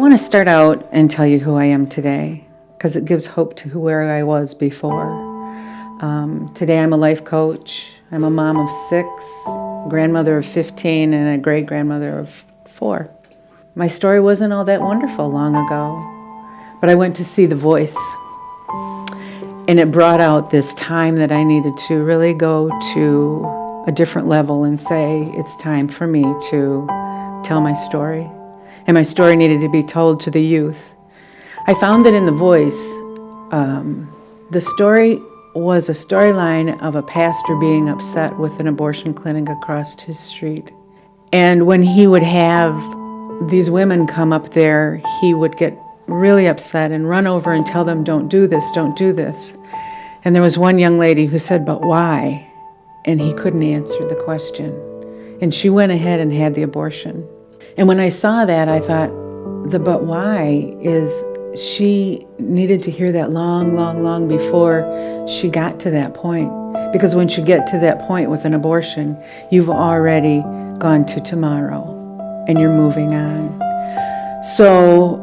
want to start out and tell you who I am today, because it gives hope to where I was before. Today I'm a life coach. I'm a mom of 6, grandmother of 15, and a great-grandmother of 4. My story wasn't all that wonderful long ago, but I went to see The Voice, and it brought out this time that I needed to really go to a different level and say, it's time for me to tell my story. And my story needed to be told to the youth. I found that in The Voice, the story was a storyline of a pastor being upset with an abortion clinic across his street. And when he would have these women come up there, he would get really upset and run over and tell them, don't do this, don't do this. And there was one young lady who said, but why? And he couldn't answer the question. And she went ahead and had the abortion. And when I saw that, I thought, the but why is she needed to hear that long before she got to that point. Because once you get to that point with an abortion, you've already gone to tomorrow and you're moving on. So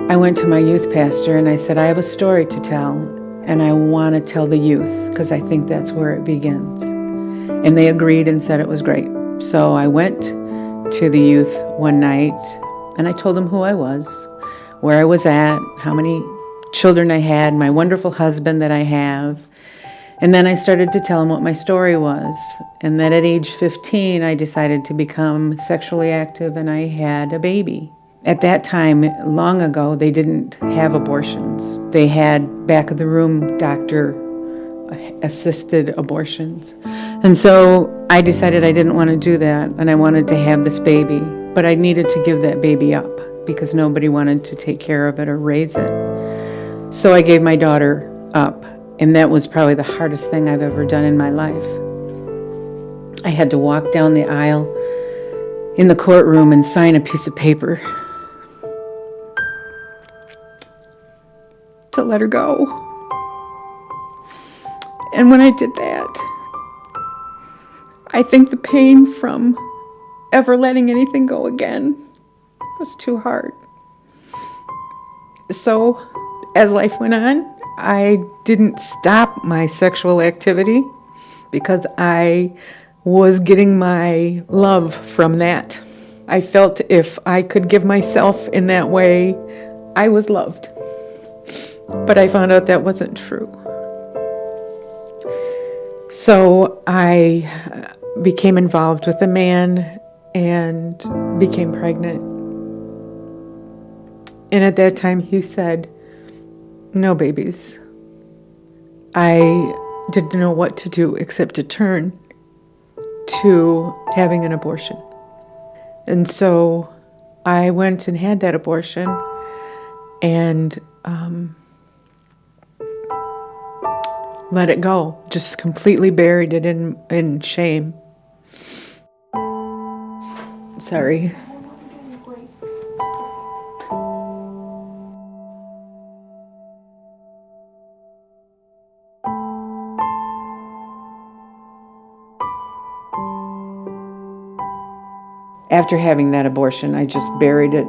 I went to my youth pastor and I said, I have a story to tell and I want to tell the youth because I think that's where it begins. And they agreed and said it was great. So I went to the youth one night and I told them who I was, where I was at, how many children I had, my wonderful husband that I have. And then I started to tell them what my story was. And then at age 15, I decided to become sexually active and I had a baby. At that time, long ago, they didn't have abortions. They had back of the room doctor assisted abortions. And so I decided I didn't want to do that and I wanted to have this baby, but I needed to give that baby up because nobody wanted to take care of it or raise it. So I gave my daughter up, and that was probably the hardest thing I've ever done in my life. I had to walk down the aisle in the courtroom and sign a piece of paper to let her go. And when I did that, I think the pain from ever letting anything go again was too hard. So as life went on, I didn't stop my sexual activity because I was getting my love from that. I felt if I could give myself in that way, I was loved. But I found out that wasn't true. So I became involved with a man and became pregnant. And at that time he said, no babies. I didn't know what to do except to turn to having an abortion. And so I went and had that abortion and let it go, just completely buried it in shame. Sorry. After having that abortion, I just buried it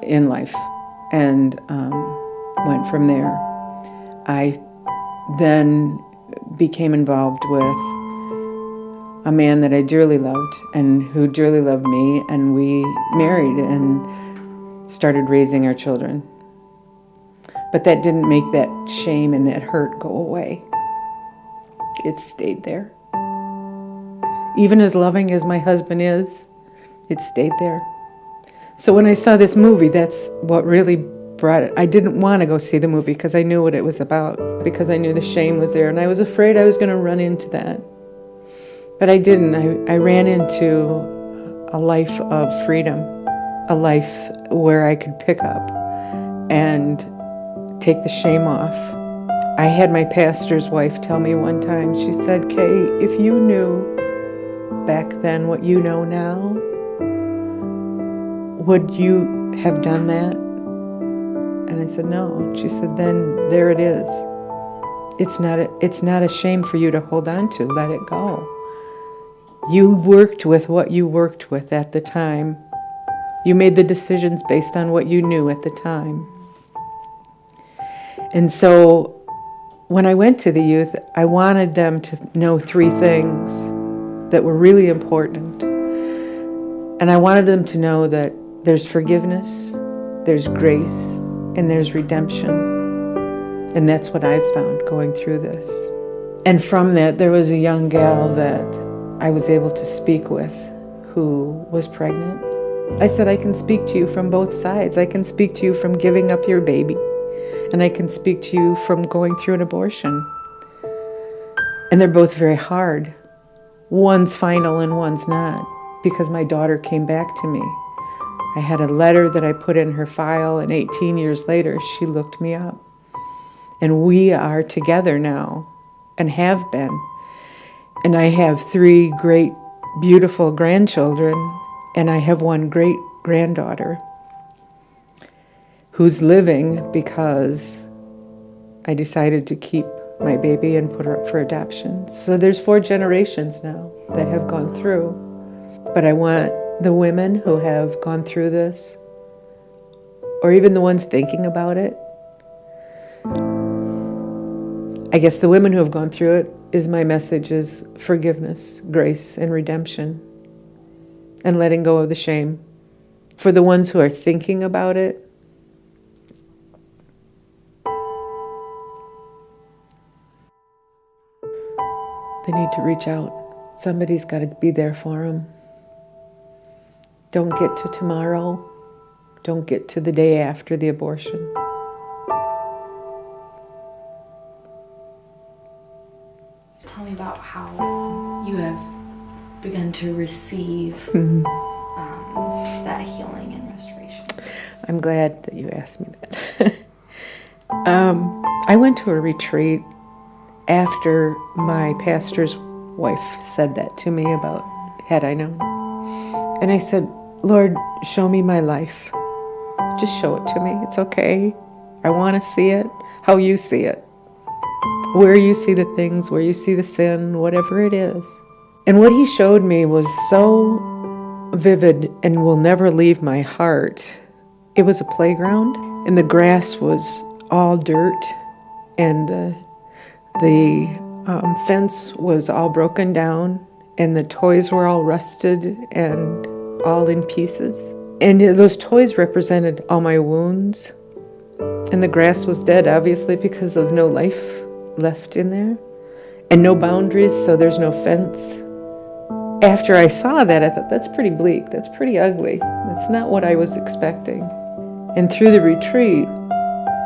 in life and went from there. I then became involved with a man that I dearly loved and who dearly loved me, and we married and started raising our children. But that didn't make that shame and that hurt go away. It stayed there. Even as loving as my husband is, it stayed there. So when I saw this movie, that's what really brought it. I didn't want to go see the movie because I knew what it was about, because I knew the shame was there, and I was afraid I was going to run into that. But I didn't. I ran into a life of freedom, a life where I could pick up and take the shame off. I had my pastor's wife tell me one time, she said, Kay, if you knew back then what you know now, would you have done that? And I said, no. She said, then there it is. It's not a shame for you to hold on to. Let it go. You worked with what you worked with at the time. You made the decisions based on what you knew at the time. And so when I went to the youth, I wanted them to know 3 things that were really important. And I wanted them to know that there's forgiveness, there's grace, and there's redemption. And that's what I've found going through this. And from that, there was a young gal that I was able to speak with who was pregnant. I said, I can speak to you from both sides. I can speak to you from giving up your baby, and I can speak to you from going through an abortion. And they're both very hard. One's final and one's not, because my daughter came back to me. I had a letter that I put in her file, and 18 years later, she looked me up. And we are together now, and have been. And I have 3 great, beautiful grandchildren, and I have 1 great granddaughter who's living because I decided to keep my baby and put her up for adoption. So there's 4 generations now that have gone through. But I want the women who have gone through this, or even the ones thinking about it, I guess the women who have gone through it, is my message is forgiveness, grace, and redemption, and letting go of the shame. For the ones who are thinking about it, they need to reach out. Somebody's got to be there for them. Don't get to tomorrow. Don't get to the day after the abortion. Tell me about how you have begun to receive that healing and restoration. I'm glad that you asked me that. I went to a retreat after my pastor's wife said that to me about had I known. And I said, Lord, show me my life. Just show it to me. It's okay. I want to see it, how you see it. Where you see the things, where you see the sin, whatever it is. And what he showed me was so vivid and will never leave my heart. It was a playground, and the grass was all dirt, and the fence was all broken down, and the toys were all rusted and all in pieces. And those toys represented all my wounds. And the grass was dead, obviously, because of no life left in there. And no boundaries, so there's no fence. After I saw that, I thought, that's pretty bleak. That's pretty ugly. That's not what I was expecting. And through the retreat,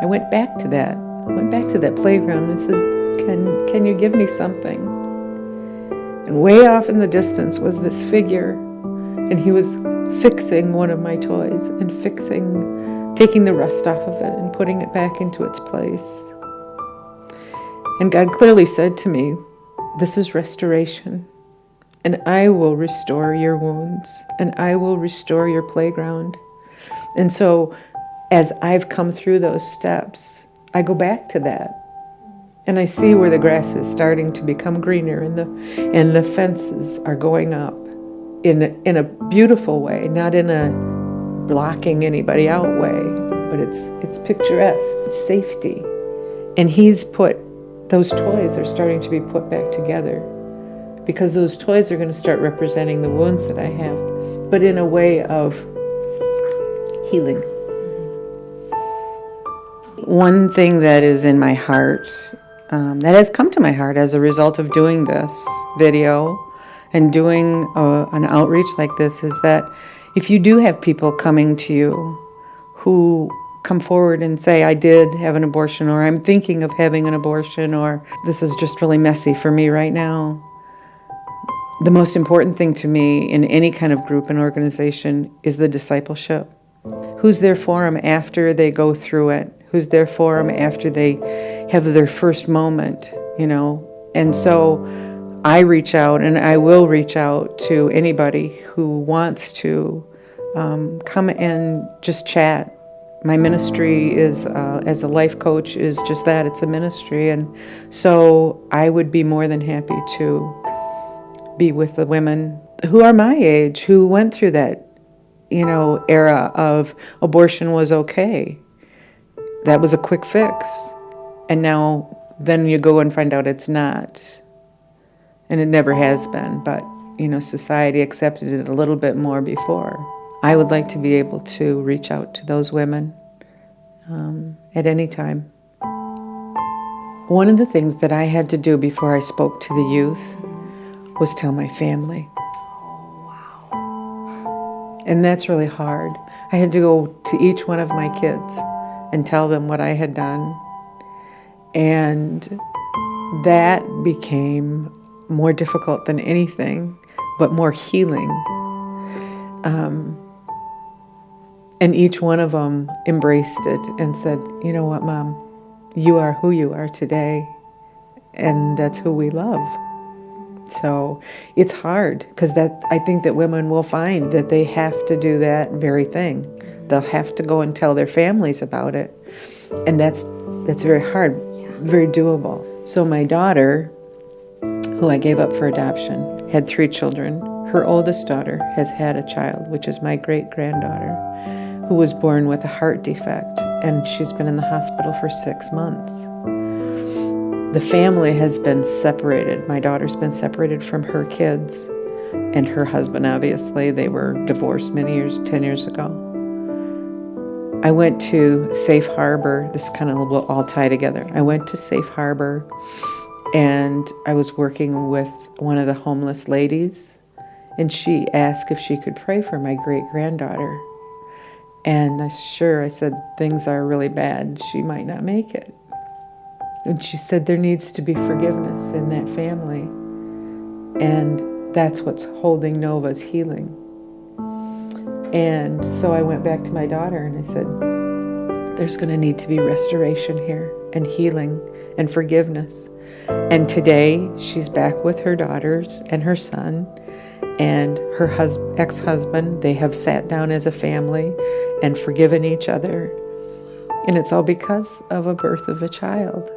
I went back to that. I went back to that playground and said, can you give me something? And way off in the distance was this figure, and he was fixing one of my toys and taking the rust off of it and putting it back into its place. And God clearly said to me, this is restoration, and I will restore your wounds, and I will restore your playground. And so as I've come through those steps, I go back to that. And I see where the grass is starting to become greener, and the fences are going up in a beautiful way, not in a blocking anybody out way, but it's picturesque, it's safety. And those toys are starting to be put back together, because those toys are going to start representing the wounds that I have, but in a way of healing. One thing that is in my heart, that has come to my heart as a result of doing this video and doing an outreach like this, is that if you do have people coming to you who come forward and say, I did have an abortion, or I'm thinking of having an abortion, or this is just really messy for me right now, the most important thing to me in any kind of group and organization is the discipleship. Who's there for them after they go through it? Who's there for them after they have their first moment, And so I reach out, and I will reach out to anybody who wants to come and just chat. My ministry is, as a life coach, is just that. It's a ministry. And so I would be more than happy to be with the women who are my age, who went through that era of abortion was okay. That was a quick fix. And now then you go and find out it's not. And it never has been, but society accepted it a little bit more before. I would like to be able to reach out to those women at any time. One of the things that I had to do before I spoke to the youth was tell my family. Oh, wow. And that's really hard. I had to go to each one of my kids and tell them what I had done. And that became more difficult than anything, but more healing. And each one of them embraced it and said, you know what, Mom, you are who you are today, and that's who we love. So it's hard, because I think that women will find that they have to do that very thing. They'll have to go and tell their families about it. And that's very hard, very doable. So my daughter, who I gave up for adoption, had 3 children. Her oldest daughter has had a child, which is my great-granddaughter, who was born with a heart defect, and she's been in the hospital for 6 months. The family has been separated. My daughter's been separated from her kids and her husband, obviously. They were divorced 10 years ago. I went to Safe Harbor. This kind of will all tie together. I went to Safe Harbor, and I was working with one of the homeless ladies, and she asked if she could pray for my great-granddaughter. And I said, things are really bad. She might not make it. And she said, there needs to be forgiveness in that family. And that's what's holding Nova's healing. And so I went back to my daughter and I said, there's going to need to be restoration here and healing and forgiveness. And today she's back with her daughters and her son and her ex-husband. They have sat down as a family and forgiven each other. And it's all because of a birth of a child.